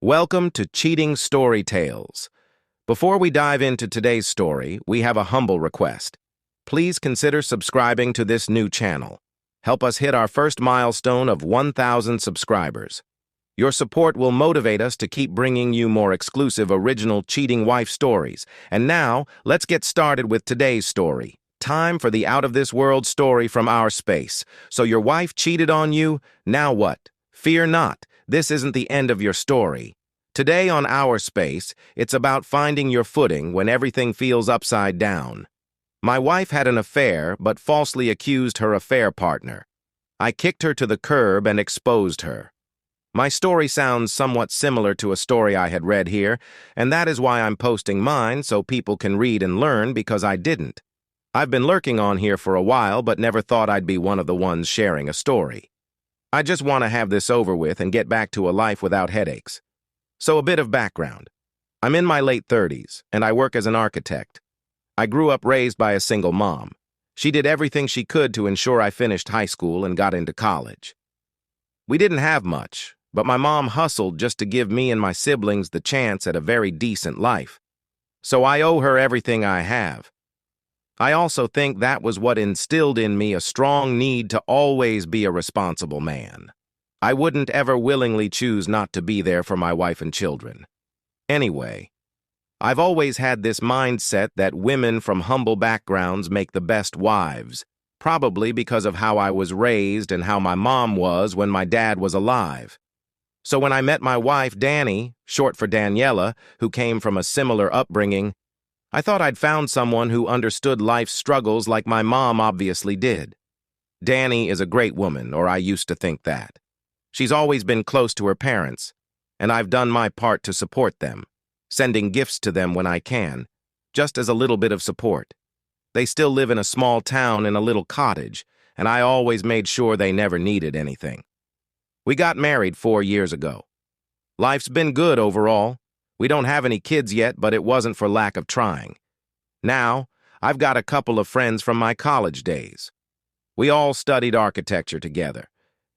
Welcome to Cheating Story Tales. Before we dive into today's story, we have a humble request. Please consider subscribing to this new channel. Help us hit our first milestone of 1,000 subscribers. Your support will motivate us to keep bringing you more exclusive original cheating wife stories. And now, let's get started with today's story. Time for the out-of-this-world story from our space. So your wife cheated on you? Now what? Fear not. This isn't the end of your story. Today on Our Space, it's about finding your footing when everything feels upside down. My wife had an affair, but falsely accused her affair partner. I kicked her to the curb and exposed her. My story sounds somewhat similar to a story I had read here, and that is why I'm posting mine so people can read and learn because I didn't. I've been lurking on here for a while, but never thought I'd be one of the ones sharing a story. I just want to have this over with and get back to a life without headaches. So a bit of background. I'm in my late 30s, and I work as an architect. I grew up raised by a single mom. She did everything she could to ensure I finished high school and got into college. We didn't have much, but my mom hustled just to give me and my siblings the chance at a very decent life. So I owe her everything I have. I also think that was what instilled in me a strong need to always be a responsible man. I wouldn't ever willingly choose not to be there for my wife and children. Anyway, I've always had this mindset that women from humble backgrounds make the best wives, probably because of how I was raised and how my mom was when my dad was alive. So when I met my wife, Danny, short for Daniela, who came from a similar upbringing, I thought I'd found someone who understood life's struggles like my mom obviously did. Danny is a great woman, or I used to think that. She's always been close to her parents, and I've done my part to support them, sending gifts to them when I can, just as a little bit of support. They still live in a small town in a little cottage, and I always made sure they never needed anything. We got married 4 years ago. Life's been good overall. We don't have any kids yet, but it wasn't for lack of trying. Now, I've got a couple of friends from my college days. We all studied architecture together.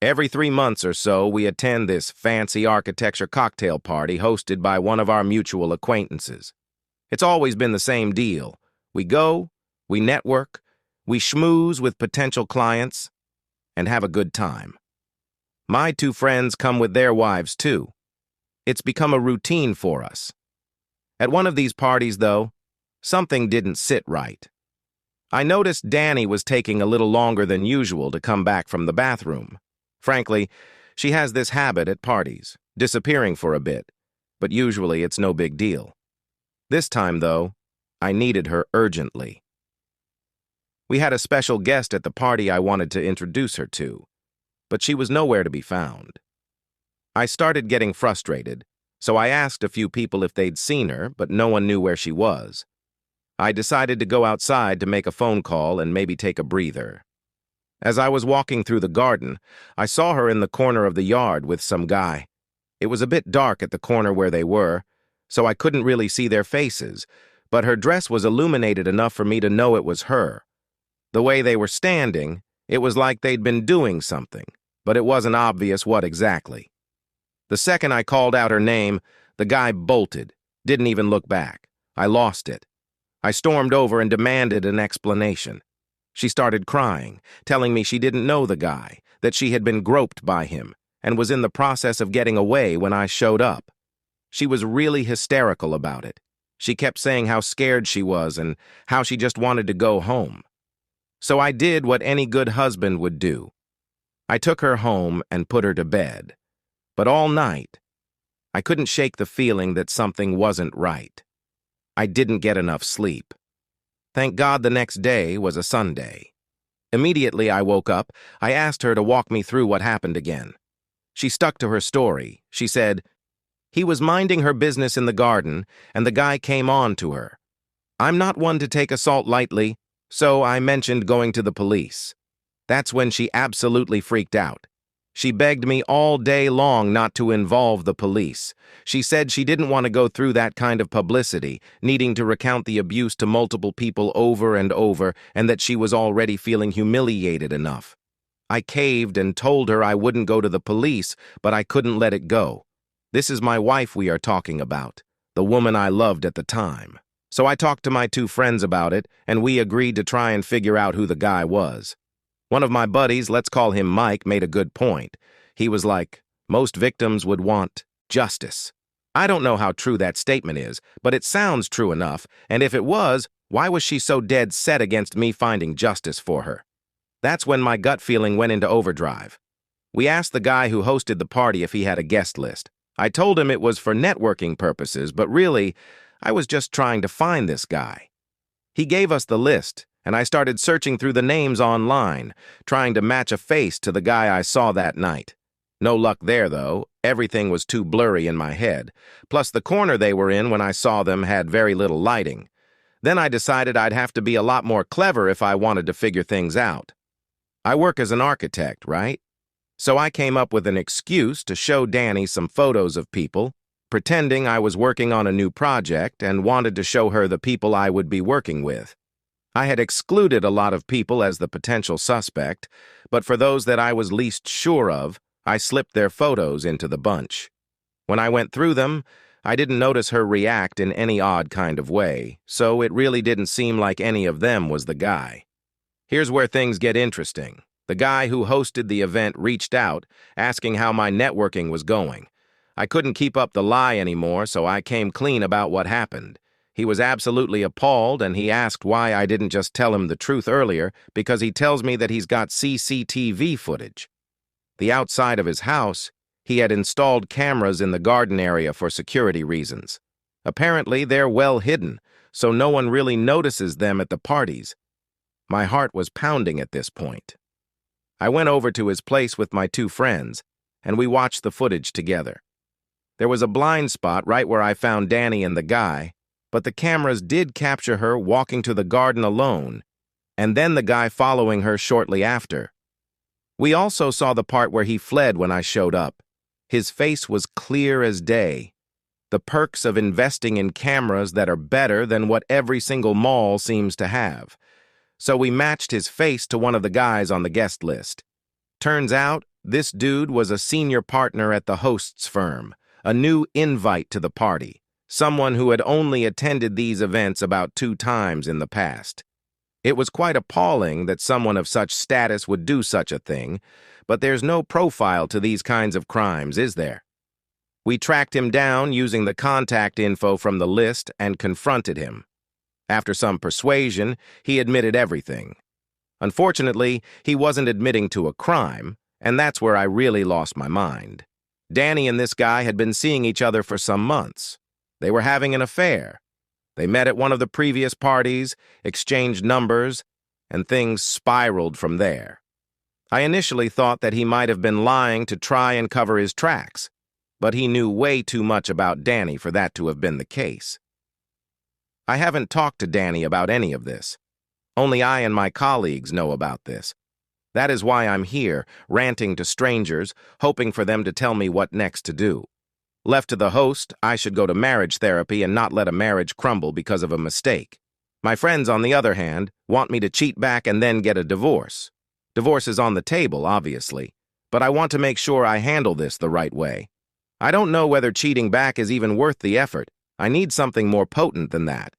Every 3 months or so, we attend this fancy architecture cocktail party hosted by one of our mutual acquaintances. It's always been the same deal. We go, we network, we schmooze with potential clients, and have a good time. My 2 friends come with their wives, too. It's become a routine for us. At one of these parties, though, something didn't sit right. I noticed Danny was taking a little longer than usual to come back from the bathroom. Frankly, she has this habit at parties, disappearing for a bit, but usually it's no big deal. This time, though, I needed her urgently. We had a special guest at the party I wanted to introduce her to, but she was nowhere to be found. I started getting frustrated, so I asked a few people if they'd seen her, but no one knew where she was. I decided to go outside to make a phone call and maybe take a breather. As I was walking through the garden, I saw her in the corner of the yard with some guy. It was a bit dark at the corner where they were, so I couldn't really see their faces, but her dress was illuminated enough for me to know it was her. The way they were standing, it was like they'd been doing something, but it wasn't obvious what exactly. The second I called out her name, the guy bolted, didn't even look back. I lost it. I stormed over and demanded an explanation. She started crying, telling me she didn't know the guy, that she had been groped by him, and was in the process of getting away when I showed up. She was really hysterical about it. She kept saying how scared she was and how she just wanted to go home. So I did what any good husband would do. I took her home and put her to bed. But all night, I couldn't shake the feeling that something wasn't right. I didn't get enough sleep. Thank God the next day was a Sunday. Immediately I woke up, I asked her to walk me through what happened again. She stuck to her story. She said, "He was minding her business in the garden, and the guy came on to her. I'm not one to take assault lightly, so I mentioned going to the police. That's when she absolutely freaked out. She begged me all day long not to involve the police. She said she didn't want to go through that kind of publicity, needing to recount the abuse to multiple people over and over, and that she was already feeling humiliated enough. I caved and told her I wouldn't go to the police, but I couldn't let it go. This is my wife we are talking about, the woman I loved at the time. So I talked to my two friends about it, and we agreed to try and figure out who the guy was. One of my buddies, let's call him Mike, made a good point. He was like, most victims would want justice. I don't know how true that statement is, but it sounds true enough, and if it was, why was she so dead set against me finding justice for her? That's when my gut feeling went into overdrive. We asked the guy who hosted the party if he had a guest list. I told him it was for networking purposes, but really, I was just trying to find this guy. He gave us the list, and I started searching through the names online, trying to match a face to the guy I saw that night. No luck there, though. Everything was too blurry in my head. Plus, the corner they were in when I saw them had very little lighting. Then I decided I'd have to be a lot more clever if I wanted to figure things out. I work as an architect, right? So I came up with an excuse to show Danny some photos of people, pretending I was working on a new project and wanted to show her the people I would be working with. I had excluded a lot of people as the potential suspect, but for those that I was least sure of, I slipped their photos into the bunch. When I went through them, I didn't notice her react in any odd kind of way, so it really didn't seem like any of them was the guy. Here's where things get interesting. The guy who hosted the event reached out, asking how my networking was going. I couldn't keep up the lie anymore, so I came clean about what happened. He was absolutely appalled, and he asked why I didn't just tell him the truth earlier, because he tells me that he's got CCTV footage. The outside of his house, he had installed cameras in the garden area for security reasons. Apparently, they're well hidden, so no one really notices them at the parties. My heart was pounding at this point. I went over to his place with my two friends, and we watched the footage together. There was a blind spot right where I found Danny and the guy, but the cameras did capture her walking to the garden alone, and then the guy following her shortly after. We also saw the part where he fled when I showed up. His face was clear as day. The perks of investing in cameras that are better than what every single mall seems to have. So we matched his face to one of the guys on the guest list. Turns out, this dude was a senior partner at the host's firm, a new invite to the party, someone who had only attended these events about 2 times in the past. It was quite appalling that someone of such status would do such a thing, but there's no profile to these kinds of crimes, is there? We tracked him down using the contact info from the list and confronted him. After some persuasion, he admitted everything. Unfortunately, he wasn't admitting to a crime, and that's where I really lost my mind. Danny and this guy had been seeing each other for some months. They were having an affair. They met at one of the previous parties, exchanged numbers, and things spiraled from there. I initially thought that he might have been lying to try and cover his tracks, but he knew way too much about Danny for that to have been the case. I haven't talked to Danny about any of this. Only I and my colleagues know about this. That is why I'm here, ranting to strangers, hoping for them to tell me what next to do. Left to the host, I should go to marriage therapy and not let a marriage crumble because of a mistake. My friends, on the other hand, want me to cheat back and then get a divorce. Divorce is on the table, obviously, but I want to make sure I handle this the right way. I don't know whether cheating back is even worth the effort. I need something more potent than that.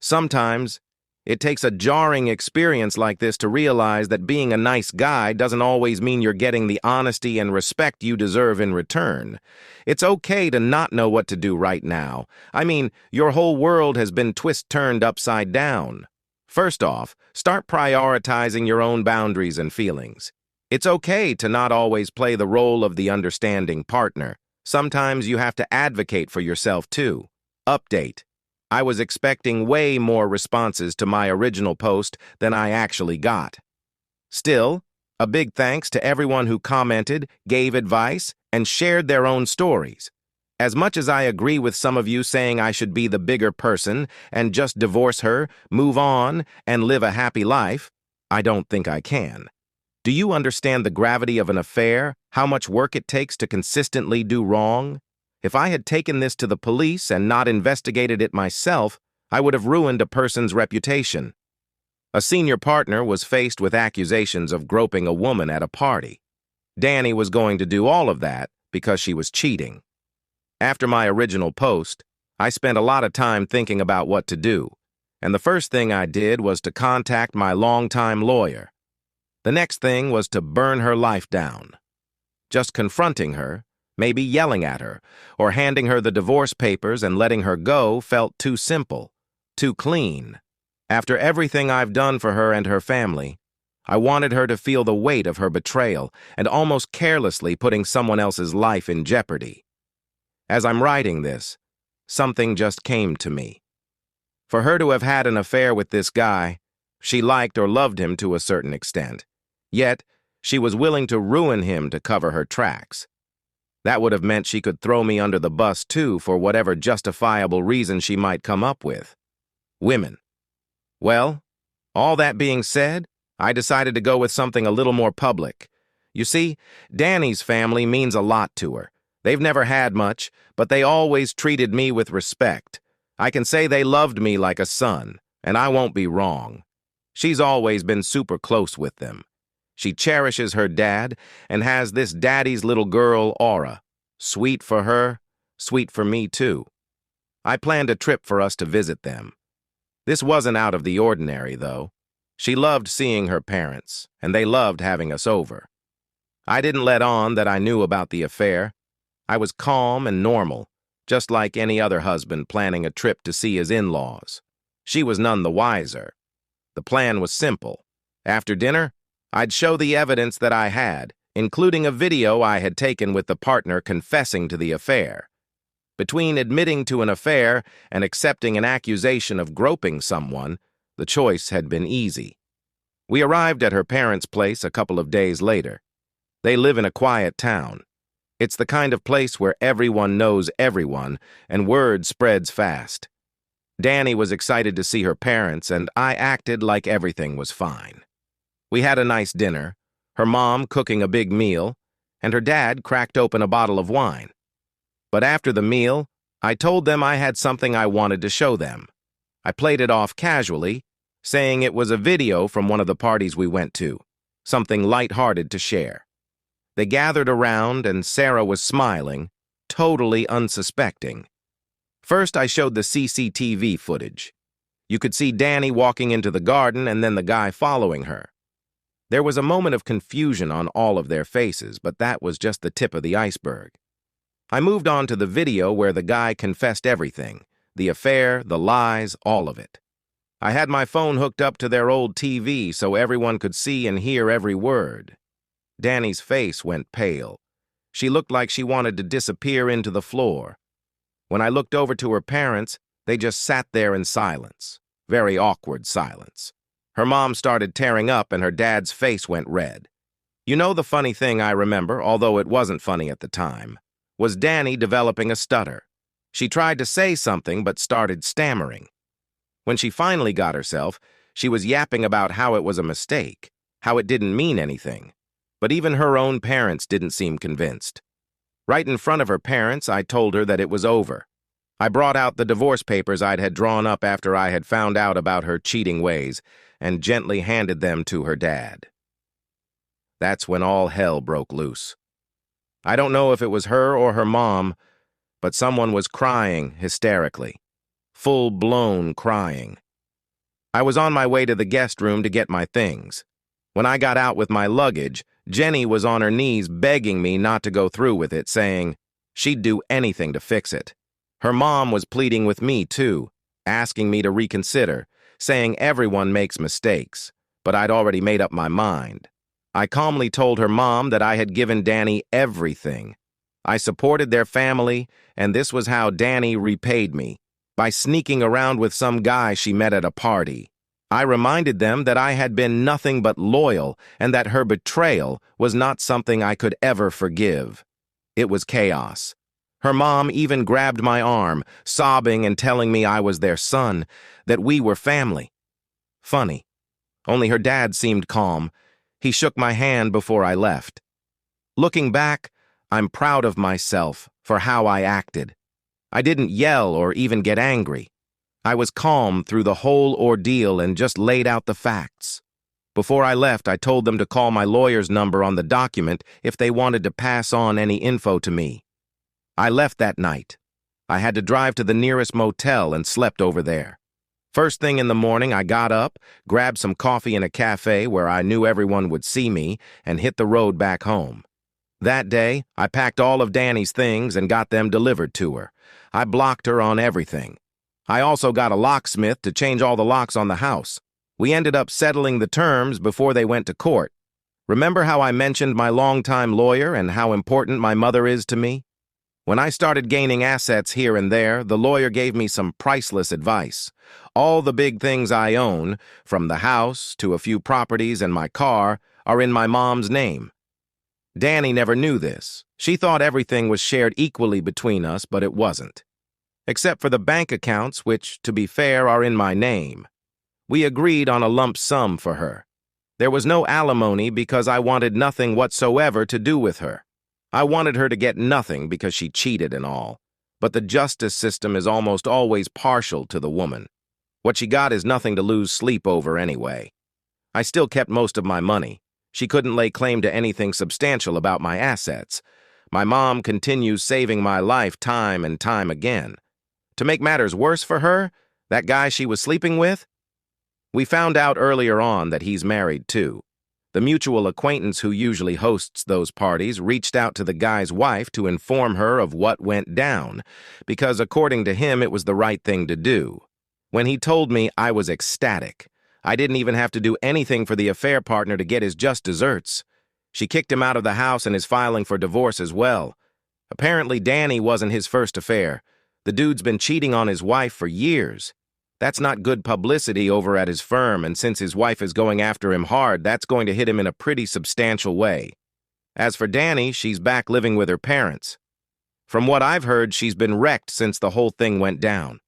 Sometimes, it takes a jarring experience like this to realize that being a nice guy doesn't always mean you're getting the honesty and respect you deserve in return. It's okay to not know what to do right now. I mean, your whole world has been twist-turned upside down. First off, start prioritizing your own boundaries and feelings. It's okay to not always play the role of the understanding partner. Sometimes you have to advocate for yourself too. Update. I was expecting way more responses to my original post than I actually got. Still, a big thanks to everyone who commented, gave advice, and shared their own stories. As much as I agree with some of you saying I should be the bigger person and just divorce her, move on, and live a happy life, I don't think I can. Do you understand the gravity of an affair, how much work it takes to consistently do wrong? If I had taken this to the police and not investigated it myself, I would have ruined a person's reputation. A senior partner was faced with accusations of groping a woman at a party. Danny was going to do all of that because she was cheating. After my original post, I spent a lot of time thinking about what to do, and the first thing I did was to contact my longtime lawyer. The next thing was to burn her life down. Just confronting her, maybe yelling at her, or handing her the divorce papers and letting her go felt too simple, too clean. After everything I've done for her and her family, I wanted her to feel the weight of her betrayal and almost carelessly putting someone else's life in jeopardy. As I'm writing this, something just came to me. For her to have had an affair with this guy, she liked or loved him to a certain extent. Yet, she was willing to ruin him to cover her tracks. That would have meant she could throw me under the bus too for whatever justifiable reason she might come up with. Women. Well, all that being said, I decided to go with something a little more public. You see, Danny's family means a lot to her. They've never had much, but they always treated me with respect. I can say they loved me like a son, and I won't be wrong. She's always been super close with them. She cherishes her dad and has this daddy's little girl aura. Sweet for her, sweet for me too. I planned a trip for us to visit them. This wasn't out of the ordinary, though. She loved seeing her parents, and they loved having us over. I didn't let on that I knew about the affair. I was calm and normal, just like any other husband planning a trip to see his in-laws. She was none the wiser. The plan was simple. After dinner, I'd show the evidence that I had, including a video I had taken with the partner confessing to the affair. Between admitting to an affair and accepting an accusation of groping someone, the choice had been easy. We arrived at her parents' place a couple of days later. They live in a quiet town. It's the kind of place where everyone knows everyone, and word spreads fast. Danny was excited to see her parents, and I acted like everything was fine. We had a nice dinner, her mom cooking a big meal, and her dad cracked open a bottle of wine. But after the meal, I told them I had something I wanted to show them. I played it off casually, saying it was a video from one of the parties we went to, something lighthearted to share. They gathered around, and Sarah was smiling, totally unsuspecting. First, I showed the CCTV footage. You could see Danny walking into the garden and then the guy following her. There was a moment of confusion on all of their faces, but that was just the tip of the iceberg. I moved on to the video where the guy confessed everything, the affair, the lies, all of it. I had my phone hooked up to their old TV so everyone could see and hear every word. Danny's face went pale. She looked like she wanted to disappear into the floor. When I looked over to her parents, they just sat there in silence, very awkward silence. Her mom started tearing up and her dad's face went red. You know, the funny thing I remember, although it wasn't funny at the time, was Danny developing a stutter. She tried to say something but started stammering. When she finally got herself, she was yapping about how it was a mistake, how it didn't mean anything. But even her own parents didn't seem convinced. Right in front of her parents, I told her that it was over. I brought out the divorce papers I'd had drawn up after I had found out about her cheating ways and gently handed them to her dad. That's when all hell broke loose. I don't know if it was her or her mom, but someone was crying hysterically. Full-blown crying. I was on my way to the guest room to get my things. When I got out with my luggage, Jenny was on her knees begging me not to go through with it, saying she'd do anything to fix it. Her mom was pleading with me, too, asking me to reconsider, saying everyone makes mistakes, but I'd already made up my mind. I calmly told her mom that I had given Danny everything. I supported their family, and this was how Danny repaid me, by sneaking around with some guy she met at a party. I reminded them that I had been nothing but loyal and that her betrayal was not something I could ever forgive. It was chaos. Her mom even grabbed my arm, sobbing and telling me I was their son, that we were family. Funny. Only her dad seemed calm. He shook my hand before I left. Looking back, I'm proud of myself for how I acted. I didn't yell or even get angry. I was calm through the whole ordeal and just laid out the facts. Before I left, I told them to call my lawyer's number on the document if they wanted to pass on any info to me. I left that night. I had to drive to the nearest motel and slept over there. First thing in the morning, I got up, grabbed some coffee in a cafe where I knew everyone would see me, and hit the road back home. That day, I packed all of Danny's things and got them delivered to her. I blocked her on everything. I also got a locksmith to change all the locks on the house. We ended up settling the terms before they went to court. Remember how I mentioned my longtime lawyer and how important my mother is to me? When I started gaining assets here and there, the lawyer gave me some priceless advice. All the big things I own, from the house to a few properties and my car, are in my mom's name. Danny never knew this. She thought everything was shared equally between us, but it wasn't. Except for the bank accounts, which, to be fair, are in my name. We agreed on a lump sum for her. There was no alimony because I wanted nothing whatsoever to do with her. I wanted her to get nothing because she cheated and all. But the justice system is almost always partial to the woman. What she got is nothing to lose sleep over anyway. I still kept most of my money. She couldn't lay claim to anything substantial about my assets. My mom continues saving my life time and time again. To make matters worse for her, that guy she was sleeping with? We found out earlier on that he's married too. The mutual acquaintance who usually hosts those parties reached out to the guy's wife to inform her of what went down, because according to him it was the right thing to do. When he told me, I was ecstatic. I didn't even have to do anything for the affair partner to get his just desserts. She kicked him out of the house and is filing for divorce as well. Apparently Danny wasn't his first affair. The dude's been cheating on his wife for years. That's not good publicity over at his firm, and since his wife is going after him hard, that's going to hit him in a pretty substantial way. As for Danny, she's back living with her parents. From what I've heard, she's been wrecked since the whole thing went down.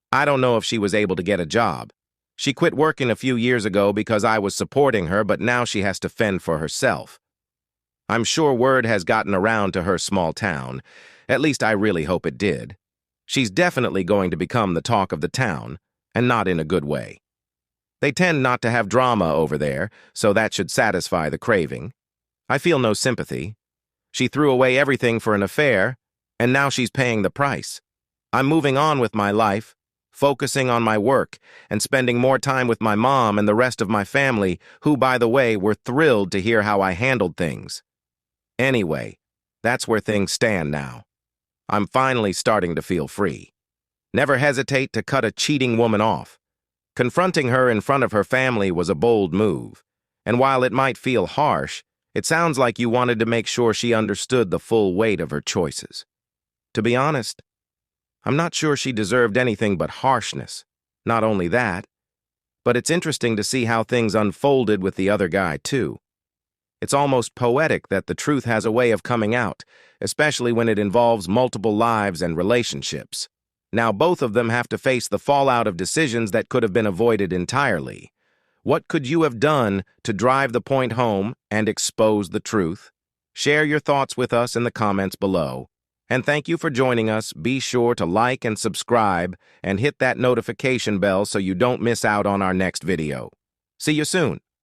I don't know if she was able to get a job. She quit working a few years ago because I was supporting her, but now she has to fend for herself. I'm sure word has gotten around to her small town. At least I really hope it did. She's definitely going to become the talk of the town, and not in a good way. They tend not to have drama over there, so that should satisfy the craving. I feel no sympathy. She threw away everything for an affair, and now she's paying the price. I'm moving on with my life, focusing on my work, and spending more time with my mom and the rest of my family, who, by the way, were thrilled to hear how I handled things. Anyway, that's where things stand now. I'm finally starting to feel free. Never hesitate to cut a cheating woman off. Confronting her in front of her family was a bold move, and while it might feel harsh, it sounds like you wanted to make sure she understood the full weight of her choices. To be honest, I'm not sure she deserved anything but harshness. Not only that, but it's interesting to see how things unfolded with the other guy, too. It's almost poetic that the truth has a way of coming out, especially when it involves multiple lives and relationships. Now both of them have to face the fallout of decisions that could have been avoided entirely. What could you have done to drive the point home and expose the truth? Share your thoughts with us in the comments below. And thank you for joining us. Be sure to like and subscribe and hit that notification bell so you don't miss out on our next video. See you soon.